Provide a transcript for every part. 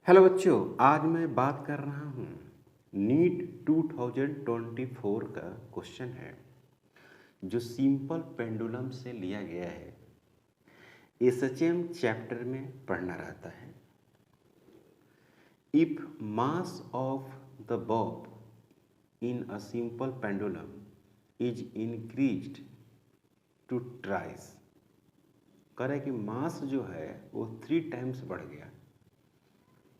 Hello बच्चों, आज मैं बात कर रहा हूँ नीट 2024 का क्वेश्चन है जो सिंपल पेंडुलम से लिया गया है। एसएचएम चैप्टर में पढ़ना रहता है। If mass of the bob in a simple pendulum is increased to thrice, कह रहा है कि मास जो है वो 3 टाइम्स बढ़ गया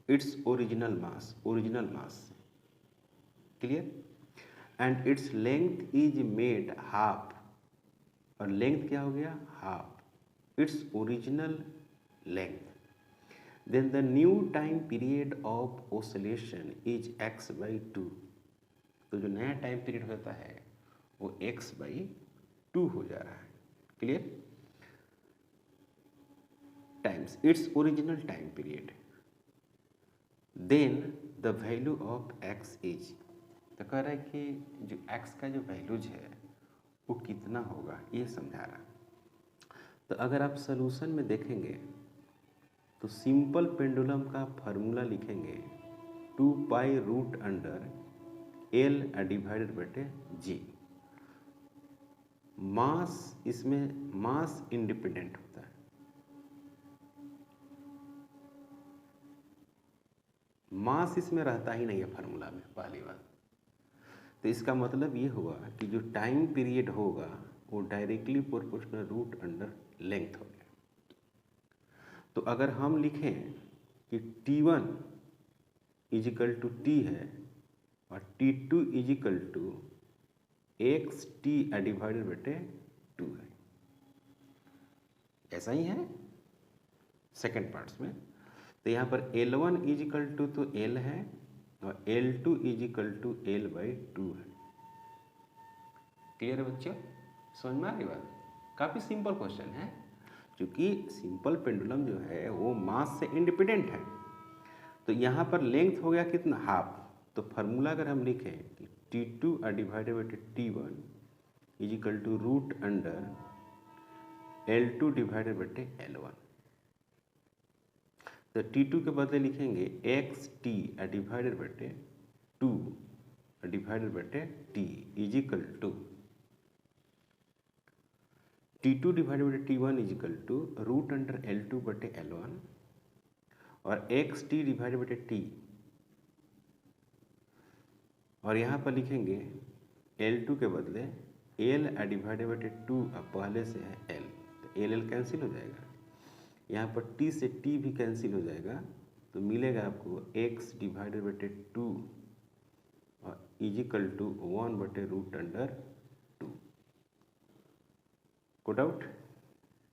इट्स ओरिजिनल मास से। Clear? And its length is made half, और लेंथ क्या हो गया? Half its original length. Then the new time period of oscillation is x/2। तो जो नया टाइम पीरियड होता है वो x/2 हो जा रहा है। Clear? Times its original time period. Then the value of x is, तो कह रहा है कि जो x का जो वैल्यूज है वो कितना होगा ये समझा रहा। तो अगर आप सॉल्यूशन में देखेंगे तो सिंपल पेंडुलम का फार्मूला लिखेंगे 2π√L डिवाइडेड बटे G। मास, इसमें मास इंडिपेंडेंट होता है, मास इसमें रहता ही नहीं है फार्मूला में, पहली बात। तो इसका मतलब ये हुआ कि जो टाइम पीरियड होगा वो डायरेक्टली प्रोपोर्शनल √लेंथ हो गया। तो अगर हम लिखें कि T1 इजिकल टू T है और T2 is equal to XT divided बटे 2 है, ऐसा ही है सेकेंड पार्ट्स में। तो यहाँ पर L1 इजिकल टू तो L है और L2 इजिकल टू L/2 है। क्लियर है बच्चों? समझ में आ रही बात? काफ़ी सिंपल क्वेश्चन है, क्योंकि सिंपल पेंडुलम जो है वो मास से इंडिपेंडेंट है। तो यहाँ पर लेंथ हो गया कितना? हाफ। तो फार्मूला अगर हम लिखें कि T2 divided by T1 equal to √L2 divided बटे L1। तो T2 के बदले लिखेंगे XT डिवाइडेड बटे 2 डिवाइडेड बटे T is equal to T2 divided बटे T1 इजिकल टू √L2 बटे L1 और XT डिवाइडेड बटे T, और यहाँ पर लिखेंगे L2 के बदले L डिवाइडेड बटे 2, अब पहले से है L, तो L कैंसिल हो जाएगा। यहाँ पर T से T भी कैंसिल हो जाएगा, तो मिलेगा आपको X डिवाइडेड बटे 2 और इजिकल टू 1 बटे √2। कोई डाउट?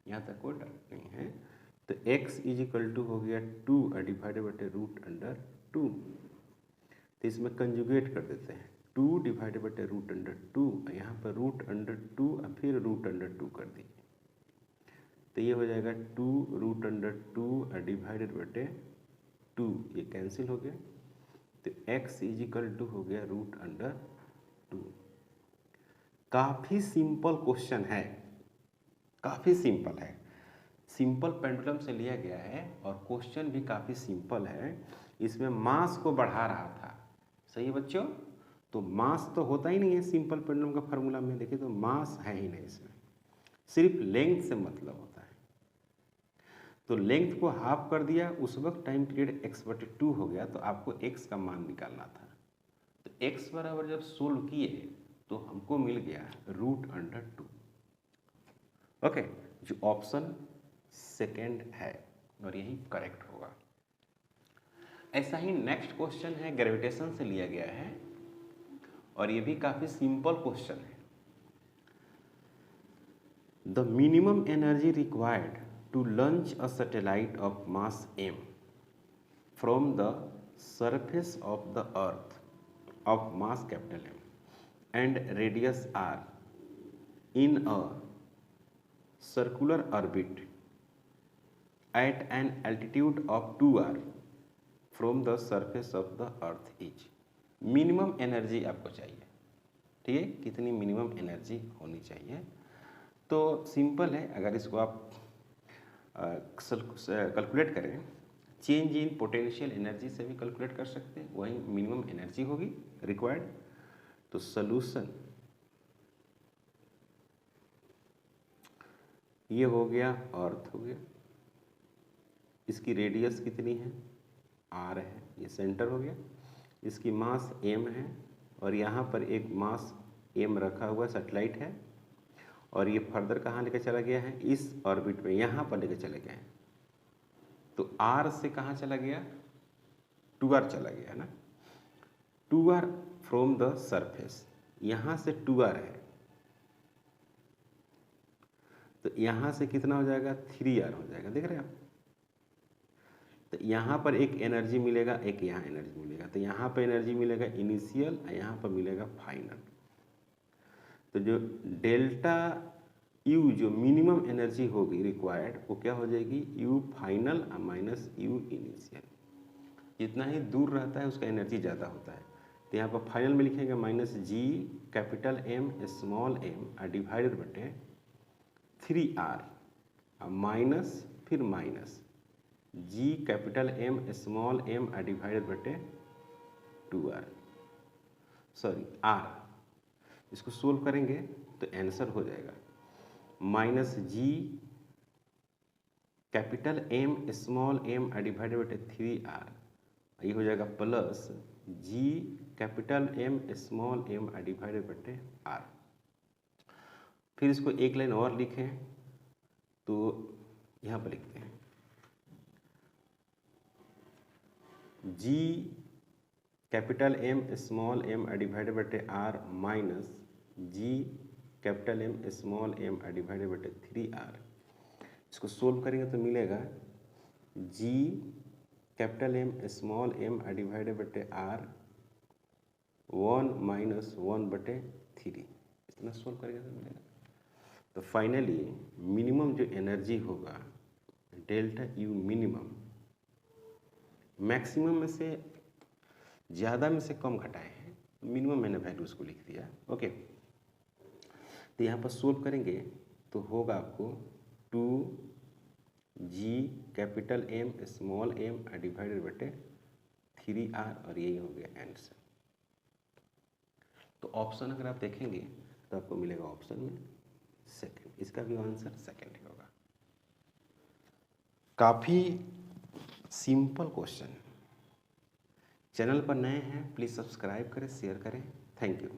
यहाँ तक कोई डाउट नहीं है। तो X इजिकल टू हो गया 2 डिवाइडेड बटे √2। तो इसमें कंजुगेट कर देते हैं 2 डिवाइडेड बटे √2, यहाँ पर √2 और फिर √2 कर दीजिए, तो ये हो जाएगा 2√2 डिवाइडेड बटे 2, ये कैंसिल हो गया। तो x इजिकल टू हो गया √2। काफ़ी सिंपल क्वेश्चन है, काफ़ी सिंपल है, सिंपल पेंडुलम से लिया गया है और क्वेश्चन भी काफ़ी सिंपल है। इसमें मास को बढ़ा रहा था, सही है बच्चों? तो मास तो होता ही नहीं है सिंपल पेंडुलम का फार्मूला में, देखिए तो मास है ही नहीं इसमें, सिर्फ लेंथ से मतलब होता है। तो लेंथ को हाफ कर दिया, उस वक्त टाइम पीरियड x/2 हो गया, तो आपको x का मान निकालना था। तो x बराबर जब सोल्व किए तो हमको मिल गया √2। ओके, जो ऑप्शन सेकेंड है और यही करेक्ट होगा। ऐसा ही नेक्स्ट क्वेश्चन है, ग्रेविटेशन से लिया गया है और ये भी काफ़ी सिंपल क्वेश्चन है। The minimum energy required to launch a satellite of mass m from the surface of the earth of mass M and radius r in a circular orbit at an altitude of 2r from the surface of the earth is। Minimum energy आपको चाहिए, ठीक है? कितनी minimum energy होनी चाहिए? तो simple है, अगर इसको आप कैलकुलेट करें चेंज इन पोटेंशियल एनर्जी से भी कैलकुलेट कर सकते हैं, वही मिनिमम एनर्जी होगी रिक्वायर्ड। तो सॉल्यूशन ये हो गया, अर्थ हो गया, इसकी रेडियस कितनी है, r है, ये सेंटर हो गया, इसकी मास m है और यहाँ पर एक मास m रखा हुआ सैटेलाइट है और ये फर्दर कहाँ लेकर चला गया है, इस ऑर्बिट में यहाँ पर लेकर चले गए हैं। तो r से कहाँ चला गया, 2r चला गया ना, 2r फ्रॉम द सरफेस, यहाँ से 2r है तो यहाँ से कितना हो जाएगा, 3r हो जाएगा, देख रहे हैं आप। तो यहाँ पर एक एनर्जी मिलेगा, एक यहाँ एनर्जी मिलेगा, तो यहाँ पर एनर्जी मिलेगा इनिशियल और यहाँ पर मिलेगा फाइनल। तो जो डेल्टा यू जो मिनिमम एनर्जी होगी रिक्वायर्ड वो क्या हो जाएगी, you final minus you initial. जितना ही दूर रहता है उसका एनर्जी ज़्यादा होता है। तो यहाँ पर फाइनल में लिखेंगे minus G capital M small M divided बटे 3r माइनस फिर minus G capital M small M divided बटे 2r, सॉरी r। इसको सोल्व करेंगे तो आंसर हो जाएगा minus G capital M small M divided बटे 3r, ये हो जाएगा plus G capital M small M divided बटे r। फिर इसको एक लाइन और लिखें तो यहाँ पर लिखते हैं G capital M small M divided बटे r minus G capital M small M divided बटे 3r। इसको सोल्व करेंगे तो मिलेगा G capital M small M divided बटे r 1 माइनस 1 बटे 3, इतना सोल्व करेंगे तो मिलेगा। तो फाइनली मिनिमम जो एनर्जी होगा डेल्टा यू मिनिमम, मैक्सिमम में से ज़्यादा में से कम घटाए हैं, मिनिमम मैंने वैल्यू उसको लिख दिया, ओके। तो यहाँ पर सोल्व करेंगे तो होगा आपको 2g capital M small M divided बटे 3r और यही हो गया आंसर। तो ऑप्शन अगर आप देखेंगे तो आपको मिलेगा ऑप्शन में सेकंड, इसका भी आंसर सेकंड ही होगा। काफ़ी सिंपल क्वेश्चन। चैनल पर नए हैं प्लीज़ सब्सक्राइब करें, शेयर करें। Thank you.